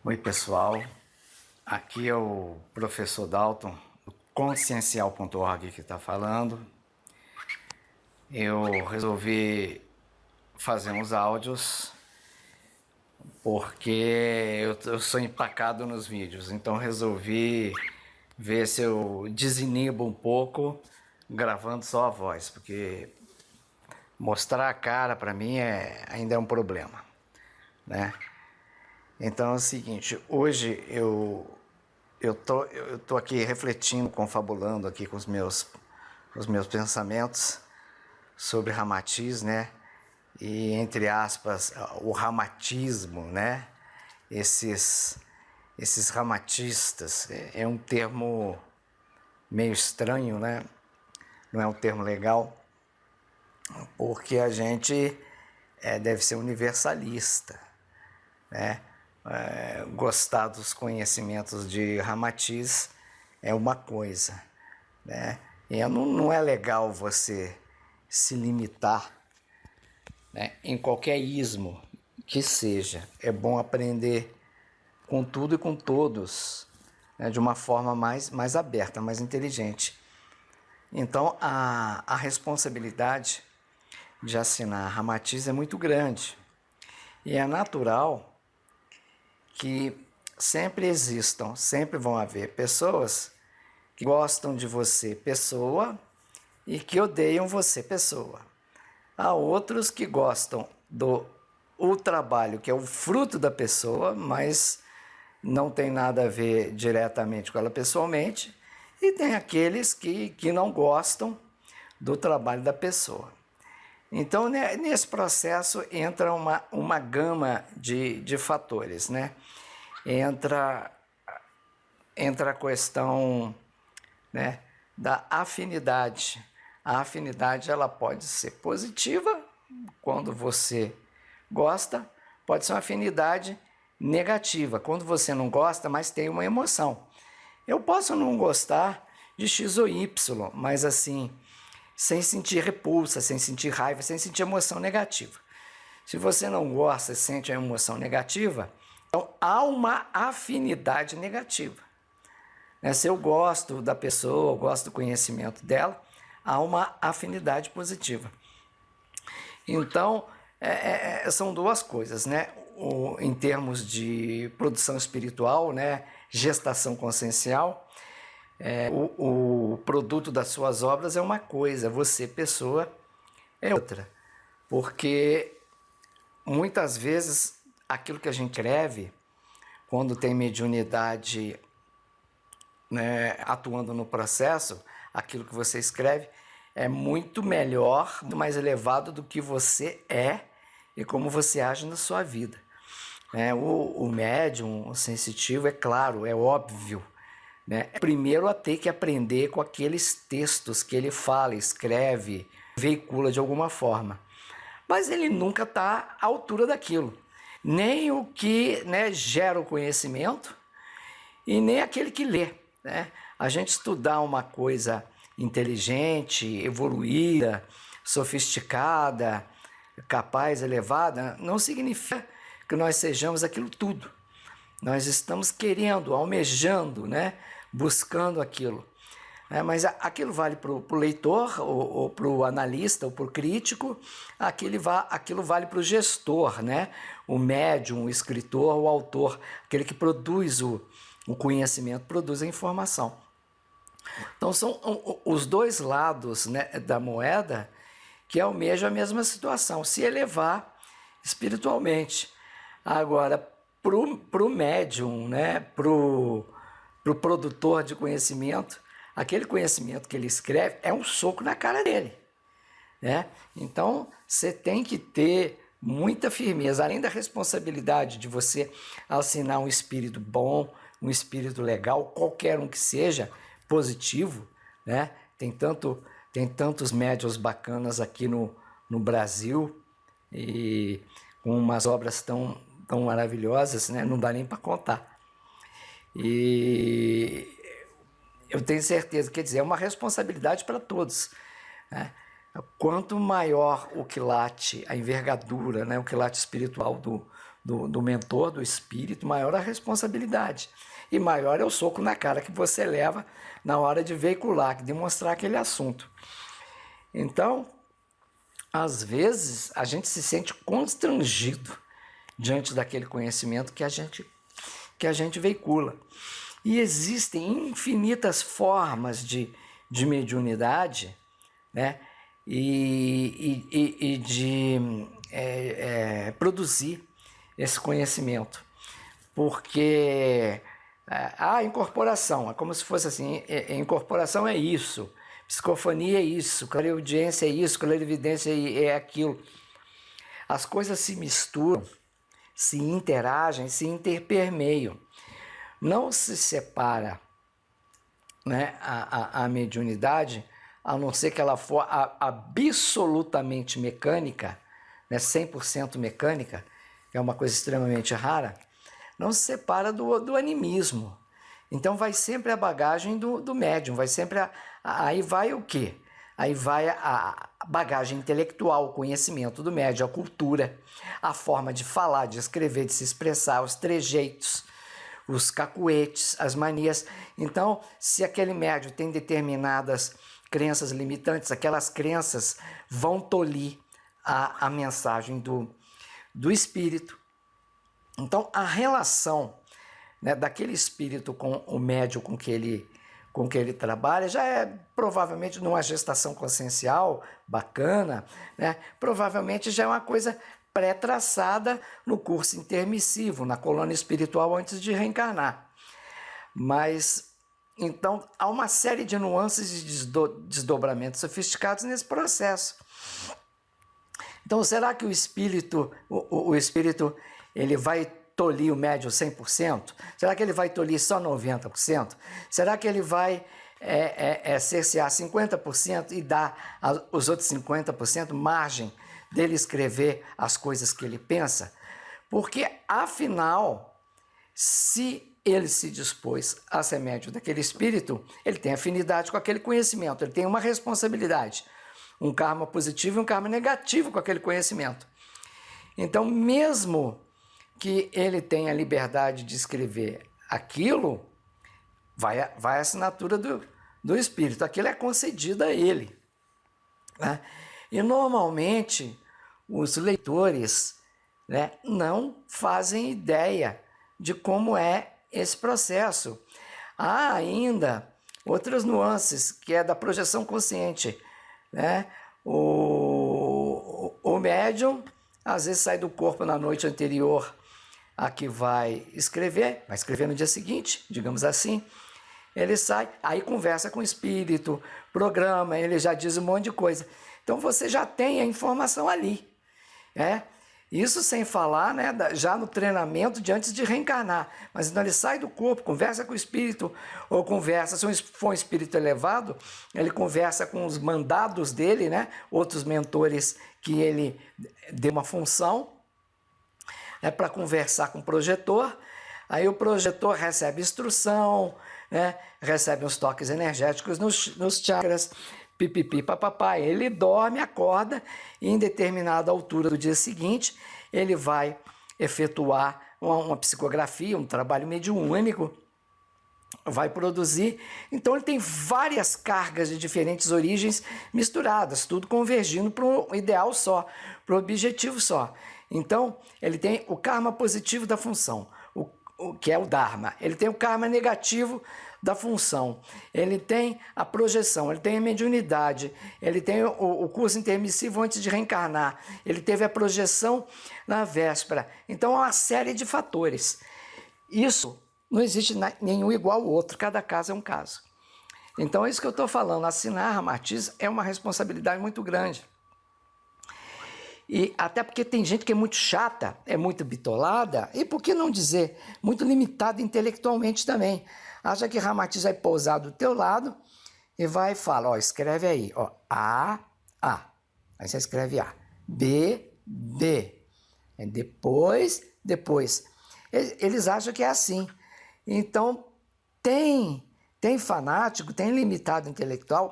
Oi pessoal, aqui é o professor Dalton, do consciencial.org que está falando. Eu resolvi fazer uns áudios porque eu sou empacado nos vídeos, então resolvi ver se eu desinibo um pouco gravando só a voz, porque mostrar a cara para mim ainda é um problema, né? Então é o seguinte, hoje eu tô aqui refletindo, confabulando aqui com os meus pensamentos sobre Ramatiz, né? E entre aspas, o ramatismo, né? Esses ramatistas é um termo meio estranho, né? Não é um termo legal, porque a gente deve ser universalista, né? Gostar dos conhecimentos de Ramatiz é uma coisa, né? E não é legal você se limitar, né, em qualquer ismo que seja. É bom aprender com tudo e com todos, né, de uma forma mais aberta, mais inteligente. Então a responsabilidade de assinar Ramatiz é muito grande. E é natural que sempre existam, sempre vão haver pessoas que gostam de você, pessoa, e que odeiam você, pessoa. Há outros que gostam do trabalho, que é o fruto da pessoa, mas não tem nada a ver diretamente com ela pessoalmente, e tem aqueles que não gostam do trabalho da pessoa. Então, nesse processo entra uma gama de fatores, né? Entra a questão, né, da afinidade. A afinidade ela pode ser positiva, quando você gosta, pode ser uma afinidade negativa, quando você não gosta, mas tem uma emoção. Eu posso não gostar de X ou Y, mas assim, sem sentir repulsa, sem sentir raiva, sem sentir emoção negativa. Se você não gosta e sente a emoção negativa, então há uma afinidade negativa. Se eu gosto da pessoa, eu gosto do conhecimento dela, há uma afinidade positiva. Então, são duas coisas, né? Em termos de produção espiritual, né? Gestação consciencial, o produto das suas obras é uma coisa, você, pessoa, é outra. Porque muitas vezes aquilo que a gente escreve, quando tem mediunidade, né, atuando no processo, aquilo que você escreve é muito melhor, muito mais elevado do que você é e como você age na sua vida. O médium, o sensitivo, é claro, é óbvio, né? Primeiro a ter que aprender com aqueles textos que ele fala, escreve, veicula de alguma forma. Mas ele nunca está à altura daquilo. Nem o que, né, gera o conhecimento e nem aquele que lê, né? A gente estudar uma coisa inteligente, evoluída, sofisticada, capaz, elevada, não significa que nós sejamos aquilo tudo. Nós estamos querendo, almejando, né? Buscando aquilo. Mas aquilo vale para o leitor, ou para o analista, ou para o crítico, aquilo vale para o gestor, né? O médium, o escritor, o autor, aquele que produz o conhecimento, produz a informação. Então são os dois lados, né, da moeda que almejam a mesma situação, se elevar espiritualmente. Agora, para o médium, né, para o produtor de conhecimento, aquele conhecimento que ele escreve é um soco na cara dele, né? Então, você tem que ter muita firmeza, além da responsabilidade de você assinar um espírito bom, um espírito legal, qualquer um que seja, positivo, né? Tem tantos médiuns bacanas aqui no Brasil e com umas obras tão maravilhosas, né? Não dá nem para contar. E eu tenho certeza, quer dizer, é uma responsabilidade para todos, né? Quanto maior o quilate, a envergadura, né, o quilate espiritual do mentor, do espírito, maior a responsabilidade. E maior é o soco na cara que você leva na hora de veicular, de demonstrar aquele assunto. Então, às vezes, a gente se sente constrangido diante daquele conhecimento que a gente veicula. E existem infinitas formas de mediunidade, né? E de produzir esse conhecimento. Porque a incorporação, é como se fosse assim, incorporação é isso, psicofonia é isso, clareaudiência é isso, clarividência é aquilo. As coisas se misturam, se interagem, se interpermeiam. Não se separa, né, a mediunidade, a não ser que ela for absolutamente mecânica, né, 100% mecânica, que é uma coisa extremamente rara, não se separa do animismo. Então vai sempre a bagagem do médium, vai sempre aí vai o quê? Aí vai a bagagem intelectual, o conhecimento do médium, a cultura, a forma de falar, de escrever, de se expressar, os trejeitos, os cacuetes, as manias. Então, se aquele médium tem determinadas crenças limitantes, aquelas crenças vão tolir a mensagem do espírito. Então, a relação, né, daquele espírito com o médium com que ele trabalha já é provavelmente numa gestação consciencial bacana, né? Provavelmente já é uma coisa pré-traçada no curso intermissivo, na colônia espiritual antes de reencarnar. Mas, então, há uma série de nuances e desdobramentos sofisticados nesse processo. Então, será que o espírito ele vai tolir o médium 100%? Será que ele vai tolir só 90%? Será que ele vai cercear 50% e dar os outros 50% margem dele escrever as coisas que ele pensa? Porque, afinal, se ele se dispôs a ser médium daquele espírito, ele tem afinidade com aquele conhecimento, ele tem uma responsabilidade, um karma positivo e um karma negativo com aquele conhecimento. Então, mesmo que ele tenha a liberdade de escrever aquilo, vai a assinatura do espírito, aquilo é concedido a ele, né? E normalmente os leitores, né, não fazem ideia de como é esse processo. Há ainda outras nuances, que é da projeção consciente, né? O médium às vezes sai do corpo na noite anterior a que vai escrever no dia seguinte, digamos assim. Ele sai, aí conversa com o espírito, programa, ele já diz um monte de coisa. Então você já tem a informação ali, né? Isso sem falar, né, já no treinamento de antes de reencarnar. Mas então ele sai do corpo, conversa com o espírito, ou conversa, se for um espírito elevado, ele conversa com os mandados dele, né, outros mentores que ele deu uma função, para conversar com o projetor. Aí o projetor recebe instrução, né, recebe uns toques energéticos nos chakras, pipipi, papapá. Ele dorme, acorda e em determinada altura do dia seguinte ele vai efetuar uma psicografia, um trabalho mediúnico, vai produzir. Então ele tem várias cargas de diferentes origens misturadas, tudo convergindo para um ideal só, para um objetivo só. Então ele tem o karma positivo da função, o que é o Dharma. Ele tem o karma negativo da função, ele tem a projeção, ele tem a mediunidade, ele tem o curso intermissivo antes de reencarnar, ele teve a projeção na véspera. Então, é uma série de fatores. Isso não existe nenhum igual ao outro, cada caso é um caso. Então, é isso que eu estou falando, assinar Ramatiz é uma responsabilidade muito grande. E até porque tem gente que é muito chata, é muito bitolada, e por que não dizer, muito limitada intelectualmente também. Acha que Ramatiz vai pousar do teu lado e vai falar, ó, escreve aí, ó, A. Aí você escreve A. B. Depois. Eles acham que é assim. Então, tem fanático, tem limitado intelectual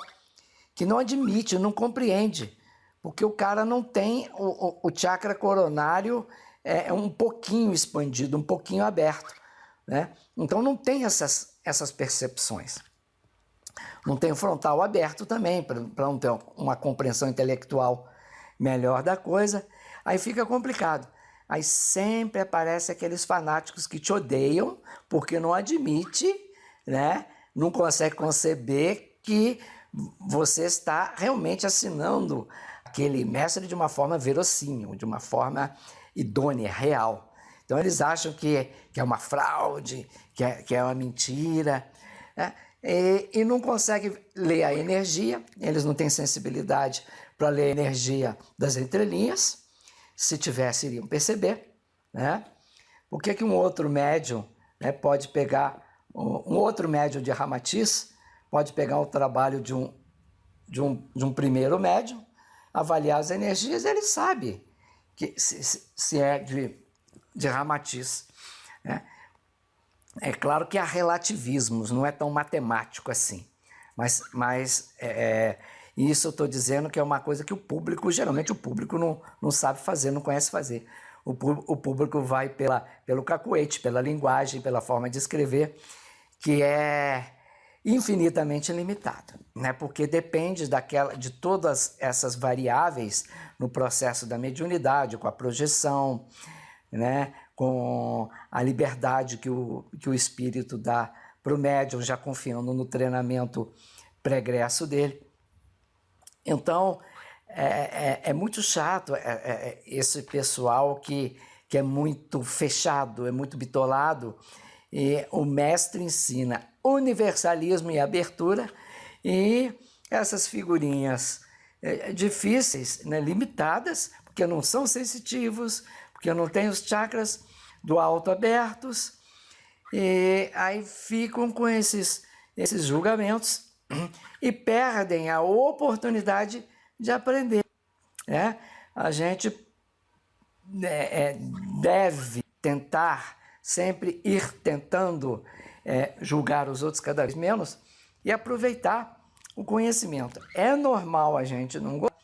que não admite, não compreende, porque o cara não tem o chakra coronário é um pouquinho expandido, um pouquinho aberto, né? Então não tem essas percepções. Não tem o frontal aberto também, para não ter uma compreensão intelectual melhor da coisa. Aí fica complicado. Aí sempre aparece aqueles fanáticos que te odeiam porque não admite, né? Não consegue conceber que você está realmente assinando aquele mestre de uma forma verossímil, de uma forma idônea, real. Então eles acham que é uma fraude, que é uma mentira, né? E não conseguem ler a energia, eles não têm sensibilidade para ler a energia das entrelinhas. Se tivesse, iriam perceber, né? Por que um outro médium, né, pode pegar, um outro médium de Ramatiz pode pegar o trabalho de um primeiro médium, avaliar as energias, ele sabe que se é de Ramatiz, né? É claro que há relativismos, não é tão matemático assim, mas isso eu estou dizendo que é uma coisa que geralmente o público não sabe fazer, não conhece fazer. O público vai pelo cacuete, pela linguagem, pela forma de escrever, que é infinitamente limitado, né? Porque depende de todas essas variáveis no processo da mediunidade, com a projeção, né? Com a liberdade que o espírito dá para o médium, já confiando no treinamento pregresso dele. Então, é muito chato esse pessoal que é muito fechado, é muito bitolado, e o mestre ensina universalismo e abertura, e essas figurinhas difíceis, né, limitadas, porque não são sensitivos, porque não têm os chakras do alto abertos, e aí ficam com esses julgamentos e perdem a oportunidade de aprender, né? A gente deve tentar sempre ir tentando julgar os outros cada vez menos e aproveitar o conhecimento. É normal a gente não gostar,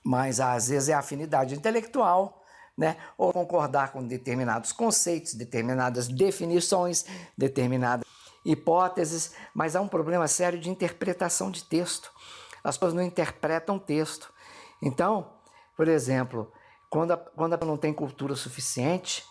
mas às vezes é afinidade intelectual, né? Ou concordar com determinados conceitos, determinadas definições, determinadas hipóteses, mas há um problema sério de interpretação de texto. As pessoas não interpretam texto. Então, por exemplo, quando ela não tem cultura suficiente,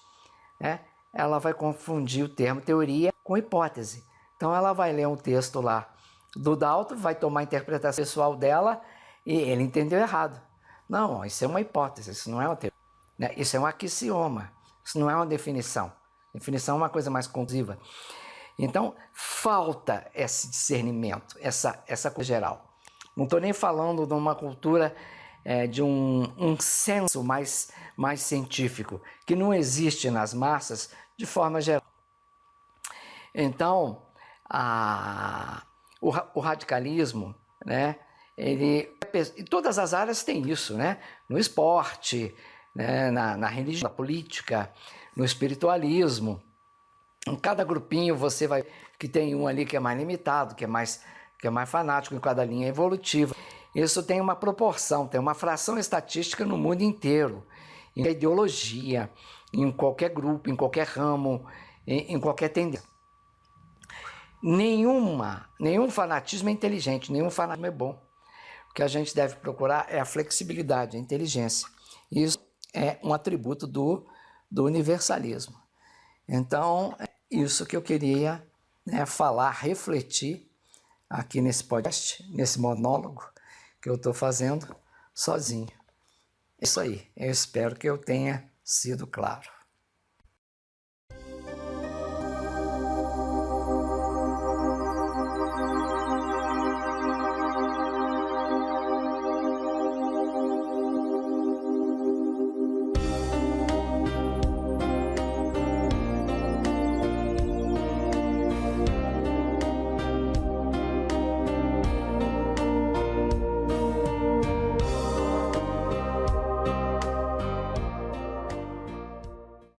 né, ela vai confundir o termo teoria com hipótese. Então ela vai ler um texto lá do Dalton, vai tomar a interpretação pessoal dela e ele entendeu errado. Não, isso é uma hipótese, isso não é uma teoria, né? Isso é um axioma, isso não é uma definição. Definição é uma coisa mais conclusiva. Então, falta esse discernimento, essa coisa geral. Não estou nem falando de uma cultura, de um senso mais científico, que não existe nas massas de forma geral. Então, o radicalismo, né, e todas as áreas têm isso, né? No esporte, né, na religião, na política, no espiritualismo. Em cada grupinho você vai que tem um ali que é mais limitado, que é mais fanático, em cada linha evolutiva. Isso tem uma proporção, tem uma fração estatística no mundo inteiro, em ideologia, em qualquer grupo, em qualquer ramo, em qualquer tendência. Nenhum fanatismo é inteligente, nenhum fanatismo é bom. O que a gente deve procurar é a flexibilidade, a inteligência. Isso é um atributo do universalismo. Então, é isso que eu queria, né, falar, refletir aqui nesse podcast, nesse monólogo que eu estou fazendo sozinho. É isso aí. Eu espero que eu tenha sido claro.